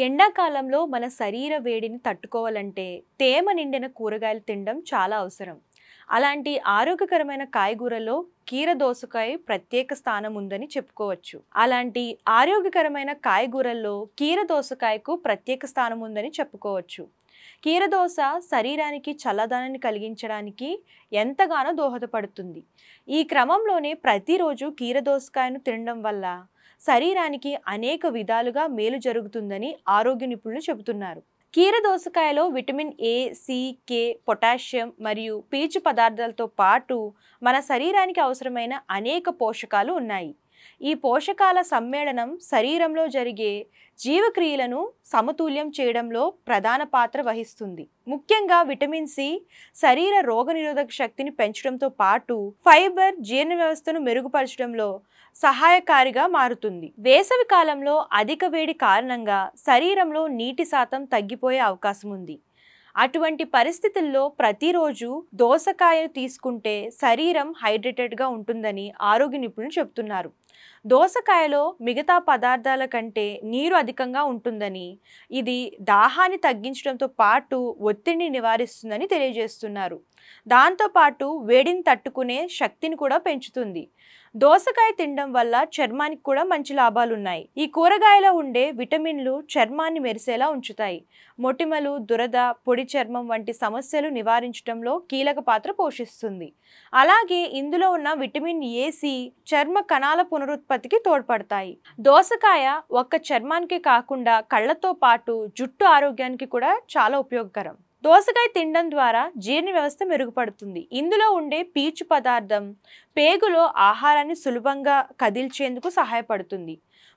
ఎండాకాలంలో మన శరీర వేడిని తట్టుకోవాలంటే తేమ నిండిన కూరగాయలు తినడం చాలా అవసరం. అలాంటి ఆరోగ్యకరమైన కాయగూరలో కీరదోసకాయ ప్రత్యేక స్థానం ఉందని చెప్పుకోవచ్చు. అలాంటి ఆరోగ్యకరమైన కాయగూరల్లో కీరదోసకాయకు ప్రత్యేక స్థానం ఉందని చెప్పుకోవచ్చు. కీరదోస శరీరానికి చల్లదనాన్ని కలిగించడానికి ఎంతగానో దోహదపడుతుంది. ఈ క్రమంలోనే ప్రతిరోజు కీరదోసకాయను తినడం వల్ల శరీరానికి అనేక విధాలుగా మేలు జరుగుతుందని ఆరోగ్య నిపుణులు చెబుతున్నారు. కీరదోసకాయలో vitamin A, C, K, potassium మరియు పీచు పదార్థాలతో పాటు మన శరీరానికి అవసరమైన అనేక పోషకాలు ఉన్నాయి. ఈ పోషకాల సమ్మేళనం శరీరంలో జరిగే జీవక్రియలను సమతుల్యం చేయడంలో ప్రధాన పాత్ర వహిస్తుంది. ముఖ్యంగా విటమిన్ సి శరీర రోగనిరోధక శక్తిని పెంచడంతో పాటు ఫైబర్ జీర్ణ వ్యవస్థను మెరుగుపరచడంలో సహాయకారిగా మారుతుంది. వేసవి కాలంలో అధిక వేడి కారణంగా శరీరంలో నీటి శాతం తగ్గిపోయే అవకాశం ఉంది. అటువంటి పరిస్థితుల్లో ప్రతిరోజు దోసకాయను తీసుకుంటే శరీరం హైడ్రేటెడ్గా ఉంటుందని ఆరోగ్య నిపుణులు చెబుతున్నారు. దోసకాయలో మిగతా పదార్థాల కంటే నీరు అధికంగా ఉంటుందని, ఇది దాహాన్ని తగ్గించడంతో పాటు ఒత్తిడిని నివారిస్తుందని తెలియజేస్తున్నారు. దాంతోపాటు వేడిని తట్టుకునే శక్తిని కూడా పెంచుతుంది. దోసకాయ తినడం వల్ల చర్మానికి కూడా మంచి లాభాలు ఉన్నాయి. ఈ కూరగాయలో ఉండే విటమిన్లు చర్మాన్ని మెరిసేలా ఉంచుతాయి. మొటిమలు, దురద, పొడి చర్మం వంటి సమస్యలు నివారించడంలో కీలక పాత్ర పోషిస్తుంది. అలాగే ఇందులో ఉన్న విటమిన్ ఏ, సి చర్మ కణాల పునరుత్పత్తికి తోడ్పడతాయి. దోసకాయ ఒక్క చర్మానికి కాకుండా కళ్ళతో పాటు జుట్టు ఆరోగ్యానికి కూడా చాలా ఉపయోగకరం. దోసకాయ తినడం ద్వారా జీర్ణ వ్యవస్థ మెరుగుపడుతుంది. ఇందులో ఉండే పీచు పదార్థం పేగులో ఆహారాన్ని సులభంగా కదిల్చేందుకు సహాయపడుతుంది.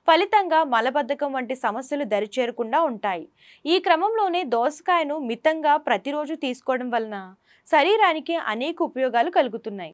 ఫలితంగా మలబద్ధకం వంటి సమస్యలు దరిచేరకుండా ఉంటాయి. ఈ క్రమంలోనే దోసకాయను మితంగా ప్రతిరోజు తీసుకోవడం వలన శరీరానికి అనేక ఉపయోగాలు కలుగుతున్నాయి.